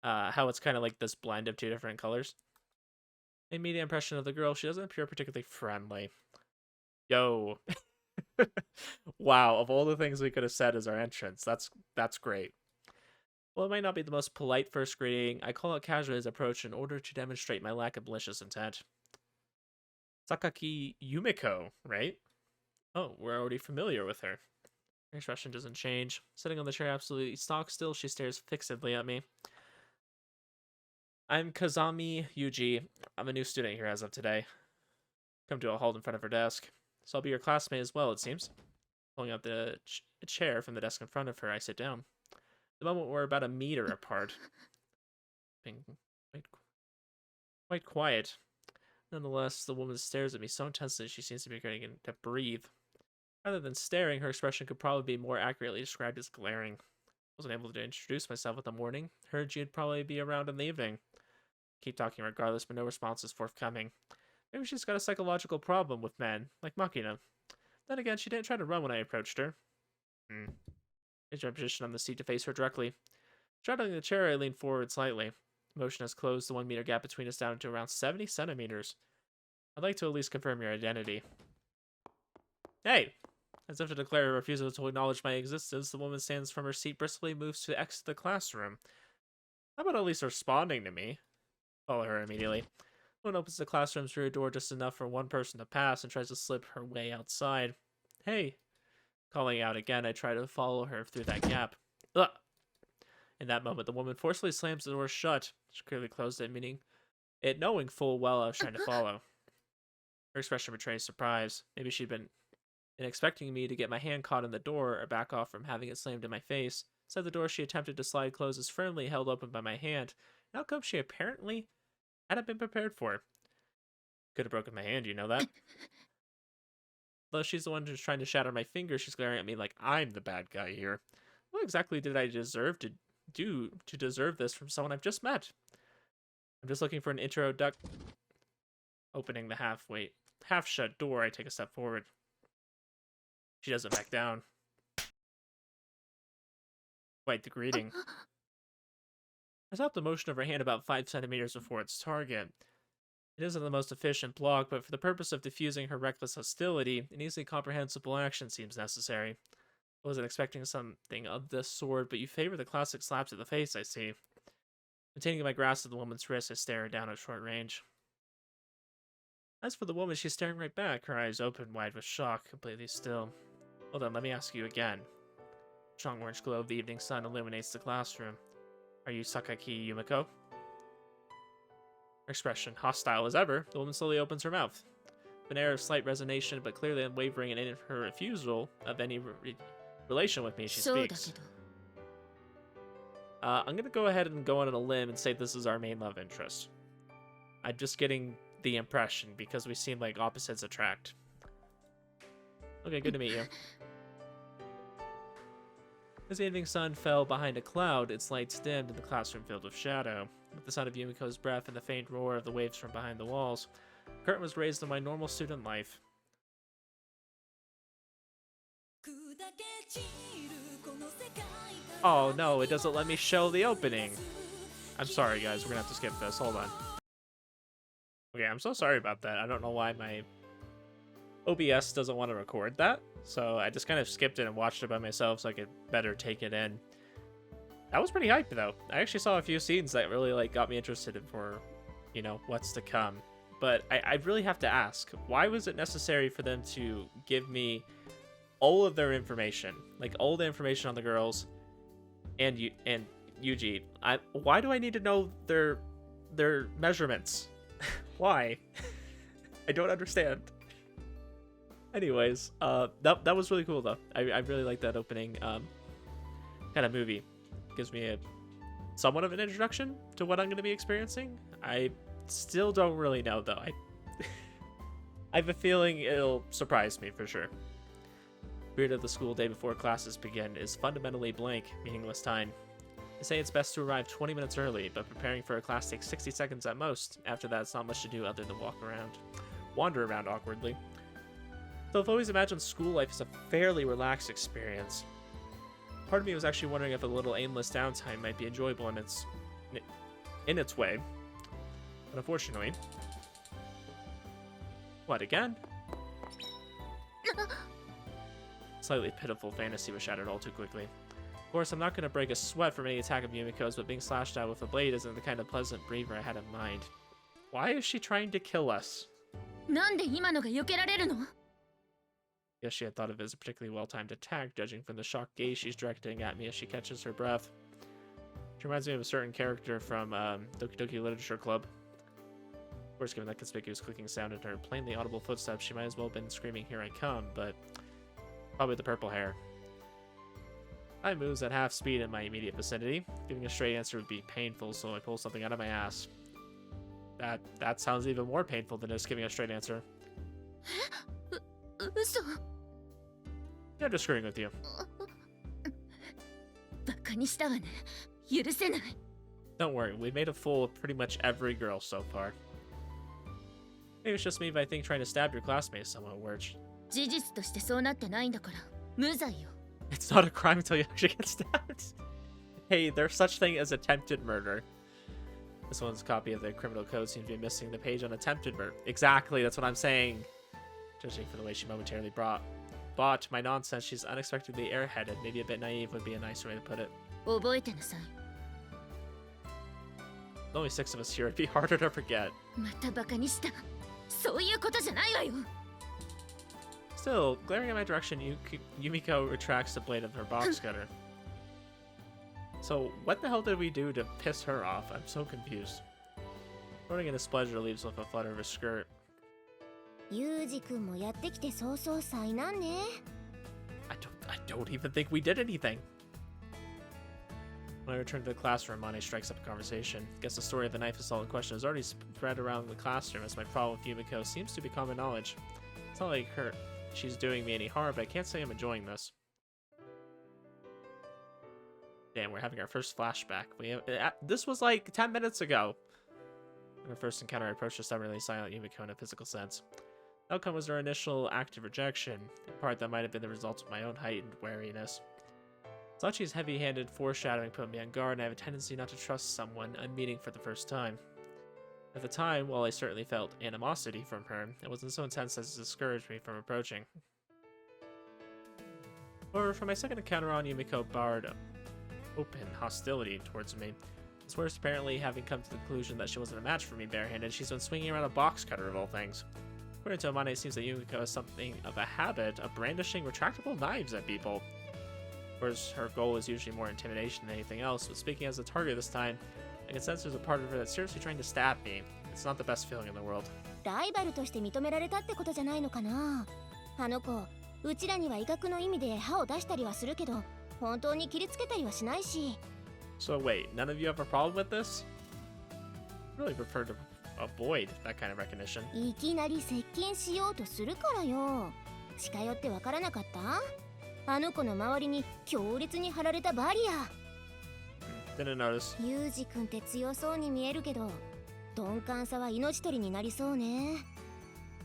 How it's kind of like this blend of two different colors. My immediate impression of the girl, she doesn't appear particularly friendly. Yo. Wow, of all the things we could have said as our entrance, that's great. Well, it might not be the most polite first greeting. I call it casually as approach in order to demonstrate my lack of malicious intent. Sakaki Yumiko, right? Oh, we're already familiar with her. Her expression doesn't change. Sitting on the chair absolutely stock still, she stares fixedly at me. I'm Kazami Yuji. I'm a new student here as of today. Come to a halt in front of her desk. So I'll be your classmate as well, it seems. Pulling out the chair from the desk in front of her, I sit down. The moment we're about a meter apart. Being quite quiet. Nonetheless, the woman stares at me so intensely she seems to be getting to breathe. Rather than staring, her expression could probably be more accurately described as glaring. I wasn't able to introduce myself in the morning. Heard you'd probably be around in the evening. Keep talking regardless, but no response is forthcoming. Maybe she's got a psychological problem with men, like Makina. Then again, she didn't try to run when I approached her. Changed my position on the seat to face her directly. Straddling the chair, I leaned forward slightly. Motion has closed the 1 meter gap between us down to around 70 centimeters. I'd like to at least confirm your identity. Hey! As if to declare her refusal to acknowledge my existence, the woman stands from her seat, briskly moves to exit the classroom. How about at least responding to me? Follow her immediately. The woman opens the classroom's rear door just enough for one person to pass and tries to slip her way outside. Hey! Calling out again, I try to follow her through that gap. Ugh! In that moment, the woman forcefully slams the door shut. She clearly closed it, meaning it knowing full well I was trying to follow. Her expression betrays surprise. Maybe she'd been expecting me to get my hand caught in the door or back off from having it slammed in my face. Inside the door she attempted to slide closed as firmly held open by my hand. An outcome she apparently hadn't been prepared for. Could have broken my hand, you know that? Though she's the one who's trying to shatter my finger, she's glaring at me like I'm the bad guy here. What exactly did I deserve to do to deserve this from someone I've just met? I'm just looking for an introduct. Opening the half-shut door, I take a step forward. She doesn't back down. Quite the greeting. I stopped the motion of her hand about 5 centimeters before its target. It isn't the most efficient block, but for the purpose of diffusing her reckless hostility, an easily comprehensible action seems necessary. I wasn't expecting something of this sort, but you favor the classic slap to the face, I see. Maintaining my grasp of the woman's wrist, I stare her down at short range. As for the woman, she's staring right back, her eyes open wide with shock, completely still. Hold on, let me ask you again. The strong orange glow of the evening sun illuminates the classroom. Are you Sakaki Yumiko? Her expression hostile as ever, the woman slowly opens her mouth. With an air of slight resignation, but clearly unwavering in her refusal of any relation with me, she speaks. I'm gonna go ahead and go on a limb and say this is our main love interest. I'm just getting the impression because we seem like opposites attract. Okay, good to meet you. As the evening sun fell behind a cloud, its lights dimmed and the classroom filled with shadow. With the sound of Yumiko's breath and the faint roar of the waves from behind the walls, the curtain was raised on my normal student life. Oh no, it doesn't let me show the opening. I'm sorry guys, we're gonna have to skip this, hold on. Okay, I'm so sorry about that. I don't know why my OBS doesn't want to record that, so I just kind of skipped it and watched it by myself so I could better take it in. That was pretty hype though. I actually saw a few scenes that really like got me interested in for, you know, what's to come. But I really have to ask, why was it necessary for them to give me all of their information, like all the information on the girls and Yuji? Why do I need to know their measurements? Why? I don't understand. Anyways, that was really cool though. I really like that opening kind of movie. Gives me a somewhat of an introduction to what I'm going to be experiencing. I still don't really know though. I have a feeling it'll surprise me for sure. Period of the school day before classes begin is fundamentally blank, meaningless time. They say it's best to arrive 20 minutes early, but preparing for a class takes 60 seconds at most. After that, it's not much to do other than wander around awkwardly. So I've always imagined school life as a fairly relaxed experience. Part of me was actually wondering if a little aimless downtime might be enjoyable in its way. But unfortunately... What, again? Slightly pitiful fantasy was shattered all too quickly. Of course, I'm not going to break a sweat from any attack of Yumiko's, but being slashed out with a blade isn't the kind of pleasant breather I had in mind. Why is she trying to kill us? Guess she had thought of it as a particularly well-timed attack, judging from the shocked gaze she's directing at me as she catches her breath. She reminds me of a certain character from Doki Doki Literature Club. Of course, given that conspicuous clicking sound and her plainly audible footsteps, she might as well have been screaming, "Here I come," but probably the purple hair. I moves at half speed in my immediate vicinity. Giving a straight answer would be painful, so I pull something out of my ass. That sounds even more painful than just giving a straight answer. Yeah, I'm just screwing with you. Don't worry, we've made a fool of pretty much every girl so far. Maybe it's just me, but I think trying to stab your classmates is somewhat worse. It's not a crime until you actually get stabbed. Hey, there's such thing as attempted murder. This one's copy of the criminal code seems to be missing the page on attempted murder. Exactly, that's what I'm saying. Judging for the way she momentarily bought my nonsense, she's unexpectedly airheaded. Maybe a bit naive would be a nicer way to put it. There's only 6 of us here, it'd be harder to forget. Still, glaring in my direction, Yumiko retracts the blade of her box cutter. So, what the hell did we do to piss her off? I'm so confused. Running in displeasure leaves with a flutter of her skirt. I don't even think we did anything. When I return to the classroom, Mane strikes up a conversation. Guess the story of the knife assault in question has already spread around the classroom, as my problem with Yumiko seems to be common knowledge. It's not like she's doing me any harm, but I can't say I'm enjoying this. Damn, we're having our first flashback. This was like 10 minutes ago. In our first encounter, I approached a stubbornly silent Yumiko in a physical sense. The outcome was her initial act of rejection, in part that might have been the result of my own heightened wariness. Sachi's heavy-handed foreshadowing put me on guard, and I have a tendency not to trust someone I'm meeting for the first time. At the time, while I certainly felt animosity from her, it wasn't so intense as to discourage me from approaching. However, for my second encounter on, Yumiko barred open hostility towards me. It's worse, apparently, having come to the conclusion that she wasn't a match for me barehanded, she's been swinging around a box cutter of all things. According to Amane, it seems that Yumiko has something of a habit of brandishing retractable knives at people. Of course, her goal is usually more intimidation than anything else, but speaking as a target this time, I can sense there's a part of her that's seriously trying to stab me. It's not the best feeling in the world. So wait, none of you have a problem with this? I really prefer to avoid that kind of recognition. Didn't notice.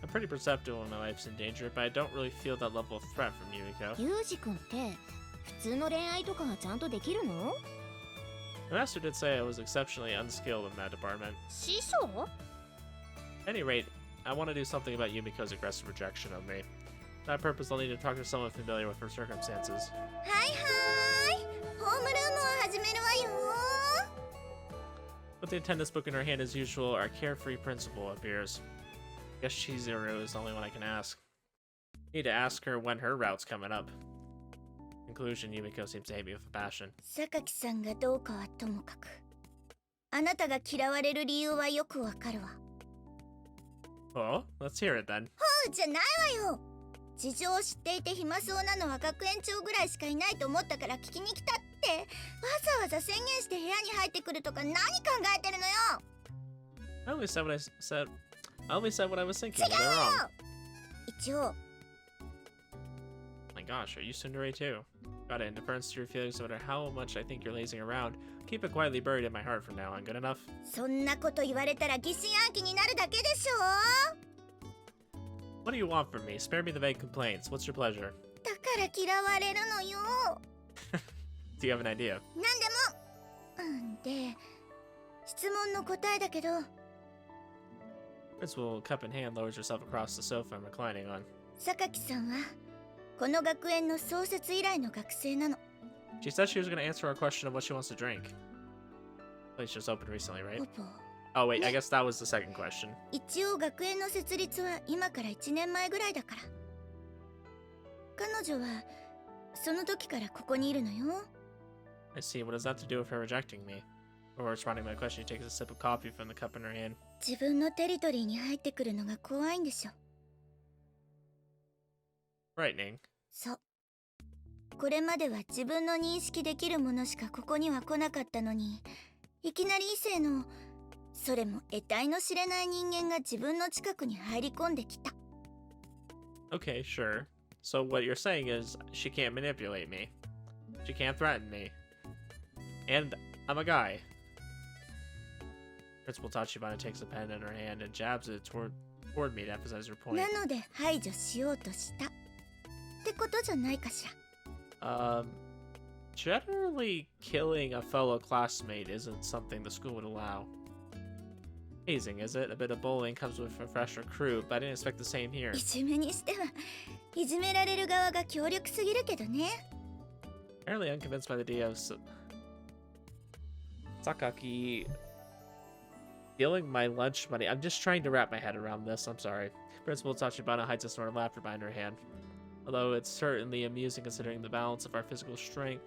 I'm pretty perceptive when my life's in danger, but I don't really feel that level of threat from Yumiko. The master did say I was exceptionally unskilled in that department. At any rate, I want to do something about Yumiko's aggressive rejection of me. For that purpose, I'll need to talk to someone familiar with her circumstances. はいはーい、ホームルームを始めるわよ。 With the attendance book in her hand as usual, our carefree principal appears. Guess Chizuru is the only one I can ask. Need to ask her when her route's coming up. Conclusion, Yumiko seems to hate me with a passion. 榊さんがどうかはともかく、あなたが嫌われる理由はよくわかるわ。 Oh, let's hear it then. そうじゃないわよ。事情を知っていて暇そうなのは学園長ぐらいしかいないと思ったから聞きに来たって、わざわざ宣言して部屋に入ってくるとか何考えてるのよ。 I only said what I said. I only said what I was thinking. 違う Was I わ wrong? よ。一応 My gosh, are you Tsundere too? Got it. In deference to your feelings, no matter how much I think you're lazing around, keep it quietly buried in my heart from now on. Good enough? そんなこと言われたら疑心暗鬼になるだけでしょ。 What do you want from me? Spare me the vague complaints. What's your pleasure? だから嫌われるのよ。 Do you have an idea? なんでも。で、質問の答えだけど、 Principal, cup in hand, lowers herself across the sofa I'm reclining on. 榊さんはこの学園の創設以来の学生なの。 She said she was going to answer our question of what she wants to drink. Place just opened recently, right? ポポ。 Oh wait, I guess that was the second question. 一応学園の設立は今から1年前ぐらいだから。彼女はその時からここにいるのよ。 I see. What does that have to do with her rejecting me? Before responding to my question, she takes a sip of coffee from the cup in her hand. 自分のテリトリーに入ってくるのが怖いんでしょ。 Frightening. そう。これまでは自分の認識できるものしかここには来なかったのに、いきなり異性の、それも得体の知れない人間が自分の近くに入り込んできた。 Okay, sure. So what you're saying is she can't manipulate me. She can't threaten me. And I'm a guy. Principal Tachibana takes a pen in her hand and jabs it toward me to emphasize her point. なので排除しようとしたってことじゃないかしら。Generally killing a fellow classmate isn't something the school would allow. Amazing, is it? A bit of bullying comes with a fresh recruit, but I didn't expect the same here. いじめにしてはいじめられる側が強力すぎるけどね。 Apparently unconvinced by the idea of Sakaki stealing my lunch money. I'm just trying to wrap my head around this. I'm sorry. Principal Tachibana hides a snort of laughter behind her hand. Although it's certainly amusing considering the balance of our physical strength,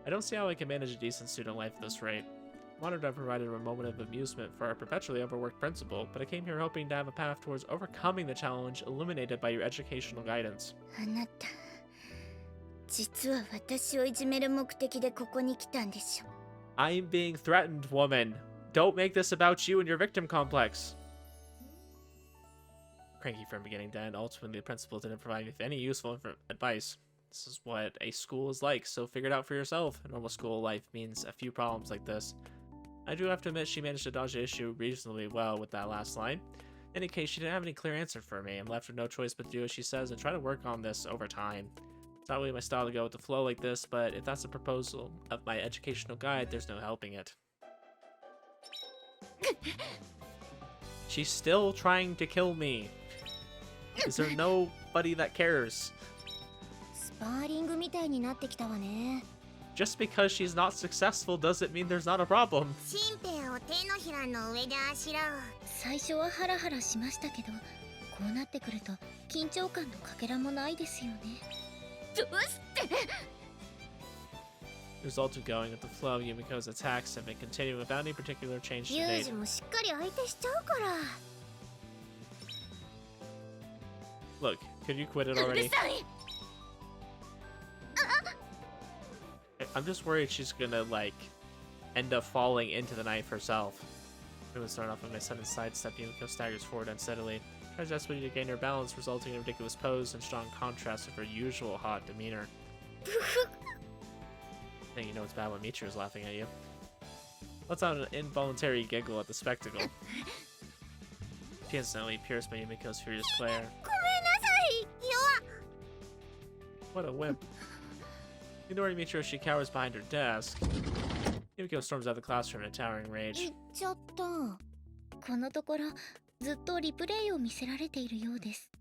I don't see how I can manage a decent student life at this rate. I wanted to have provided a moment of amusement for our perpetually overworked principal, but I came here hoping to have a path towards overcoming the challenge illuminated by your educational guidance. あなた、実は私をいじめる目的でここに来たんでしょ。 I'm being threatened, woman. Don't make this about you and your victim complex. Cranky from beginning to end, ultimately the principal didn't provide me with any useful advice. This is what a school is like, so figure it out for yourself. A normal school life means a few problems like this. I do have to admit she managed to dodge the issue reasonably well with that last line. In any case, she didn't have any clear answer for me. I'm left with no choice but to do as she says and try to work on this over time. It's not really my style to go with the flow like this, but if that's the proposal of my educational guide, there's no helping it. She's still trying to kill me. Is there nobody that cares? スパーリングみたいになってきたわね。 Just because she's not successful doesn't mean there's not a problem. 新兵を手のひらの上であしらう。最初はハラハラしましたけど、こうなってくると緊張感のかけらもないですよね。どうして？ The result of going with the flow of Yumiko's attacks have been continuing without any particular change to ユー date. ジもしっかり相手しちゃうから。 Look, could you quit it うる already? さい。 I'm just worried she's gonna, like, end up falling into the knife herself. It was thrown off of my sudden sidestep. Yumiko staggers forward unsteadily. Tries desperately to gain her balance, resulting in a ridiculous pose and strong contrast with her usual hot demeanor. I think you know it's bad when Michiru's laughing at you. Let's out an involuntary giggle at the spectacle. She instantly pierced by Yumiko's furious glare. ごめんなさい。弱っ。 What a whip. Ignoring Michiru, she cowers behind her desk. Yumiko storms out of the classroom in a towering rage. 言っちゃった。このところずっとリプレイを見せられているようです。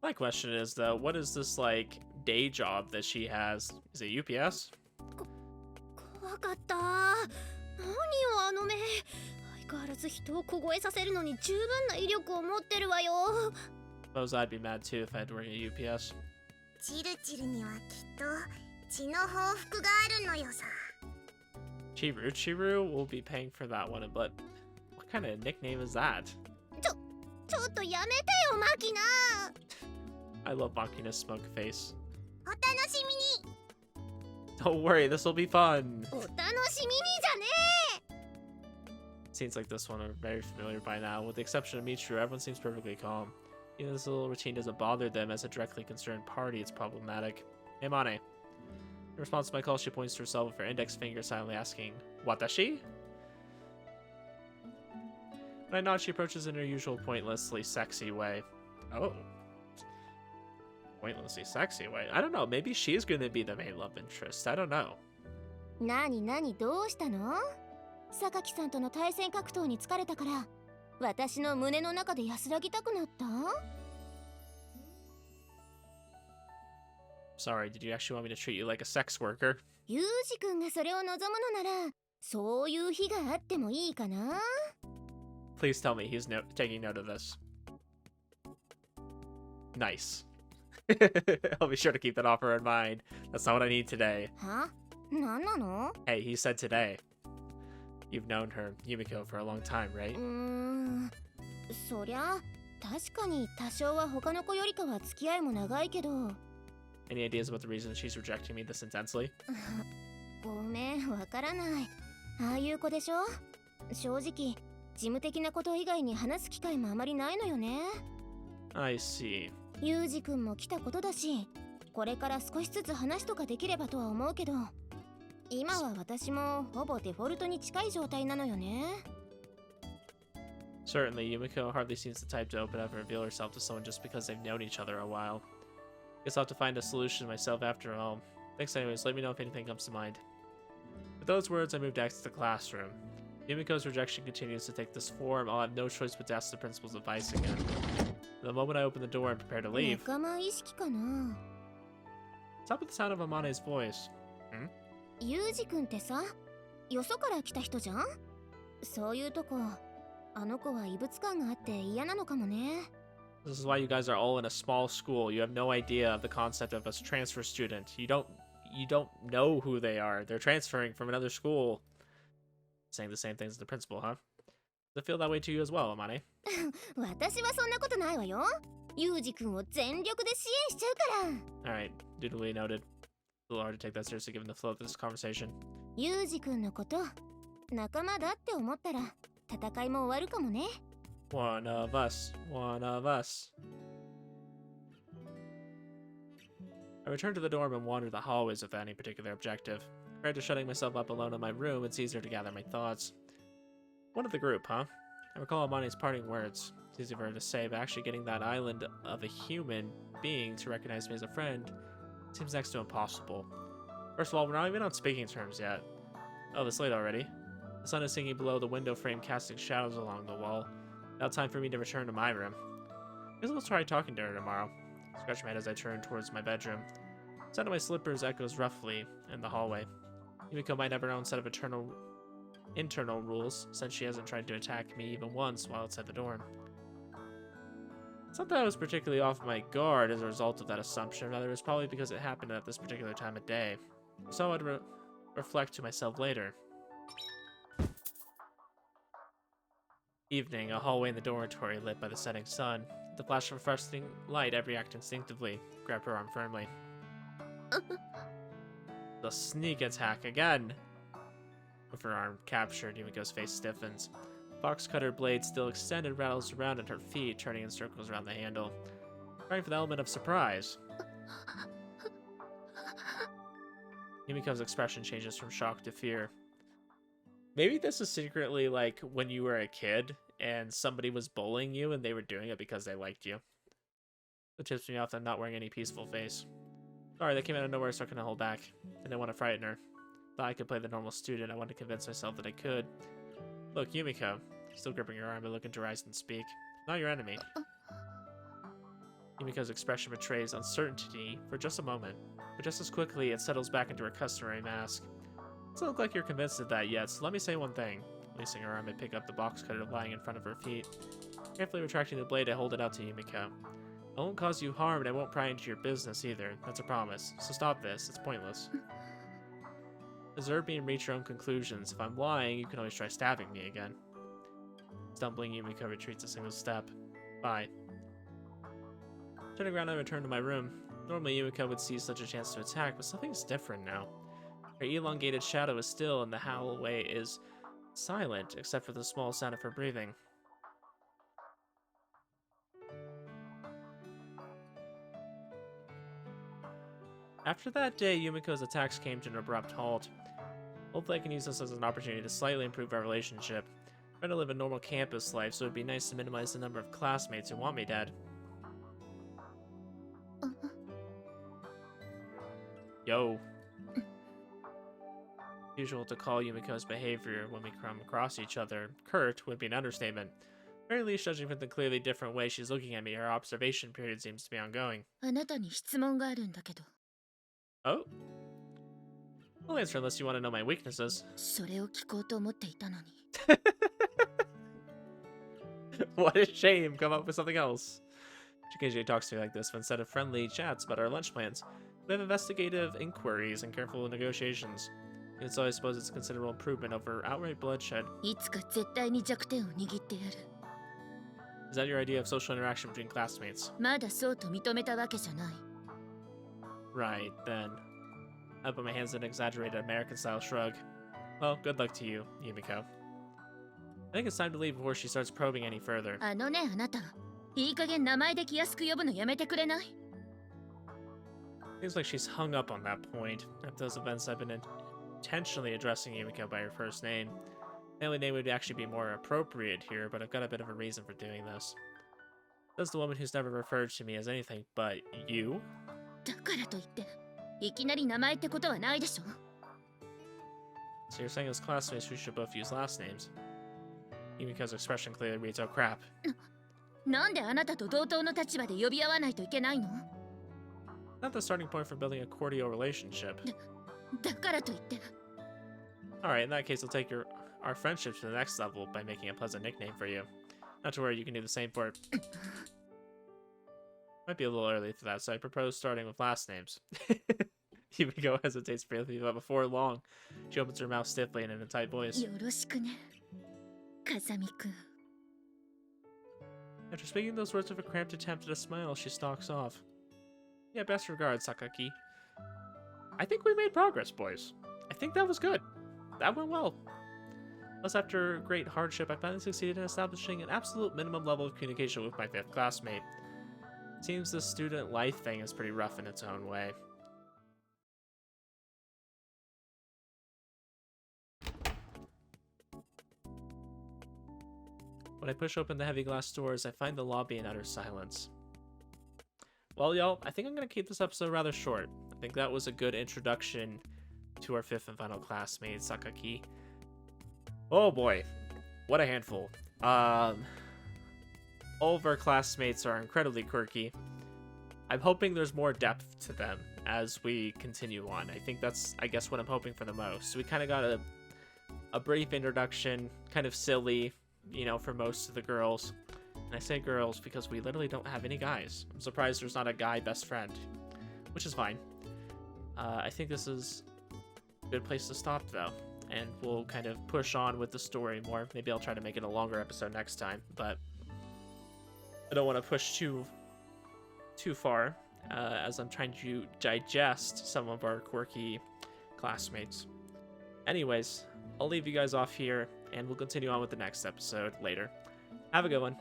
My question is, though, what is this, like, day job that she has? Is it UPS? 怖かった。何よあの目。相変わらず人を凍えさせるのに十分な威力を持ってるわよ。 Suppose I'd be mad too if I had to work at UPS. チルチルにはきっと血の報復があるのよさ。 Chiru will be paying for that one, but what kind of nickname is that? ちょっとやめてよマキナ。 I love Makina's smug face. お楽しみに。 Don't worry, this will be fun. お楽しみにじゃねえ。 Scenes like this one are very familiar by now. With the exception of Michiru, everyone seems perfectly calm. Even this little routine doesn't bother them. As a directly concerned party, it's problematic. Hey, Mane. In response to my call, she points to herself with her index finger, silently asking, "Watashi?" When I nod, she approaches in her usual pointlessly sexy way. Oh. Pointlessly sexy way? I don't know. Maybe she's gonna be the main love interest. I don't know. なにどうしたの？榊さんとの対戦格闘に疲れたから私の胸の中で安らぎたくなった？ Sorry, did you actually want me to treat you like a sex worker? ユージ君がそれを望むのならそういう日があってもいいかな？ Please tell me he's taking note of this. Nice. I'll be sure to keep that offer in mind. That's not what I need today. は？なんなの？ Hey, he said today. You've known her, Yumiko, for a long time, right? そりゃ確かに多少は他の子よりかは付き合いも長いけど。 Any ideas about the reason she's rejecting me this intensely? ごめん、わからない。ああいう子でしょ？正直、事務的なこと以外に話す機会もあまりないのよね。I see. ユージ君も来たことだし、これから少しずつ話とかできればとは思うけど、今は私もほぼデフォルトに近い状態なのよね。 Certainly, Yumiko hardly seems the type to open up and reveal herself to someone just because they've known each other a while. Guess I'll have to find a solution myself after all. Thanks anyways, let me know if anything comes to mind. With those words, I moved to exit the classroom. Yumiko's rejection continues to take this form. I'll have no choice but to ask the principal's advice again. The moment I open the door and prepare to leave... 仲間意識かな？ What's up with the sound of Amane's voice? ユージ君ってさ、よそから来た人じゃん？そういうとこ、あの子は異物感があって嫌なのかもね。 This is why you guys are all in a small school. You have no idea of the concept of a transfer student. You don't know who they are. They're transferring from another school. Saying the same things as the principal, huh? Does it feel that way to you as well, Amane? 私はそんなことないわよ。ユージ君を全力で支援しちゃうから。 Alright, dutifully noted. A little hard to take that seriously given the flow of this conversation. ユージ君のこと仲間だって思ったら戦いも終わるかもね。 One of us. One of us. I return to the dorm and wander the hallways without any particular objective. Prior to shutting myself up alone in my room, it's easier to gather my thoughts. One of the group, huh? I recall Amane's parting words. It's easy for her to say, but actually getting that island of a human being to recognize me as a friend seems next to impossible. First of all, we're not even on speaking terms yet. Oh, this late already. The sun is sinking below the window frame, casting shadows along the wall. Now time for me to return to my room. I guess I'll try talking to her tomorrow. Scratch my head as I turn towards my bedroom. The sound of my slippers echoes roughly in the hallway. Yumiko might have her own set of internal rules, since she hasn't tried to attack me even once while outside the dorm. It's not that I was particularly off my guard as a result of that assumption, rather it was probably because it happened at this particular time of day. So I'd reflect to myself later. Evening, a hallway in the dormitory lit by the setting sun. With the flash of refreshing light, I react instinctively. Grab her arm firmly. The sneak attack again! With her arm captured, Yumiko's face stiffens. Box cutter blade still extended rattles around at her feet, turning in circles around the handle. Trying for the element of surprise. Yumiko's expression changes from shock to fear. Maybe this is secretly like when you were a kid and somebody was bullying you and they were doing it because they liked you. It tips me off that I'm not wearing any peaceful face. Sorry, that came out of nowhere, so I couldn't hold back. I didn't want to frighten her. Thought I could play the normal student. I wanted to convince myself that I could. Look, Yumiko, Still gripping her arm, but looking to rise and speak. Not your enemy. Yumiko's expression betrays uncertainty for just a moment, but just as quickly it settles back into her customary mask. Doesn't look like you're convinced of that yet, so let me say one thing. Releasing her arm and pick up the box cutter lying in front of her feet. Carefully retracting the blade, I hold it out to Yumiko. I won't cause you harm, and I won't pry into your business either. That's a promise. So stop this. It's pointless. Deserve me and reach your own conclusions. If I'm lying, you can always try stabbing me again. Stumbling, Yumiko retreats a single step. Bye. Turning around, I return to my room. Normally, Yumiko would seize such a chance to attack, but something's different now. Her elongated shadow is still, and the hallway is silent, except for the small sound of her breathing. After that day, Yumiko's attacks came to an abrupt halt. Hopefully I can use this as an opportunity to slightly improve our relationship. I'm trying to live a normal campus life, so it'd be nice to minimize the number of classmates who want me dead. Yo. Usual to call Yumiko's behavior when we come across each other curt would be an understatement. At very least, judging from the clearly different way she's looking at me, her observation period seems to be ongoing. Oh? I'll answer unless you want to know my weaknesses. What a shame, come up with something else. She occasionally talks to me like this, but instead of friendly chats about our lunch plans, we have investigative inquiries and careful negotiations. And so I suppose it's a considerable improvement over outright bloodshed. Is that your idea of social interaction between classmates? Right, then. I put my hands in an exaggerated American-style shrug. Well, good luck to you, Yumiko. I think it's time to leave before she starts probing any further. Seems like she's hung up on that point. After those events, I've been intentionally addressing Yumiko by her first name. Family name would actually be more appropriate here, but I've got a bit of a reason for doing this. That's the woman who's never referred to me as anything but you? So you're saying as classmates we should both use last names? Yumiko's expression clearly reads, oh crap. Not the starting point for building a cordial relationship. Alright, in that case I'll take our friendship to the next level by making a pleasant nickname for you. Not to worry, you can do the same for it. Might be a little early for that, so I propose starting with last names. Yumiko hesitates briefly, but before long, she opens her mouth stiffly and in a tight voice. After speaking those words with a cramped attempt at a smile, she stalks off. Yeah, best regards, Sakaki. I think we made progress, boys. I think that was good. That went well. Thus, after great hardship, I finally succeeded in establishing an absolute minimum level of communication with my 5th classmate. Seems the student life thing is pretty rough in its own way. When I push open the heavy glass doors, I find the lobby in utter silence. Well, y'all, I think I'm going to keep this episode rather short. I think that was a good introduction to our 5th and final classmate, Sakaki. Oh boy, what a handful. All of our classmates are incredibly quirky. I'm hoping there's more depth to them as we continue on. I think that's, I guess, what I'm hoping for the most. We kind of got a brief introduction, kind of silly, you know, for most of the girls. And I say girls because we literally don't have any guys. I'm surprised there's not a guy best friend, which is fine. I think this is a good place to stop, though. And we'll kind of push on with the story more. Maybe I'll try to make it a longer episode next time, but I don't want to push too far as I'm trying to digest some of our quirky classmates. Anyways, I'll leave you guys off here, and we'll continue on with the next episode later. Have a good one.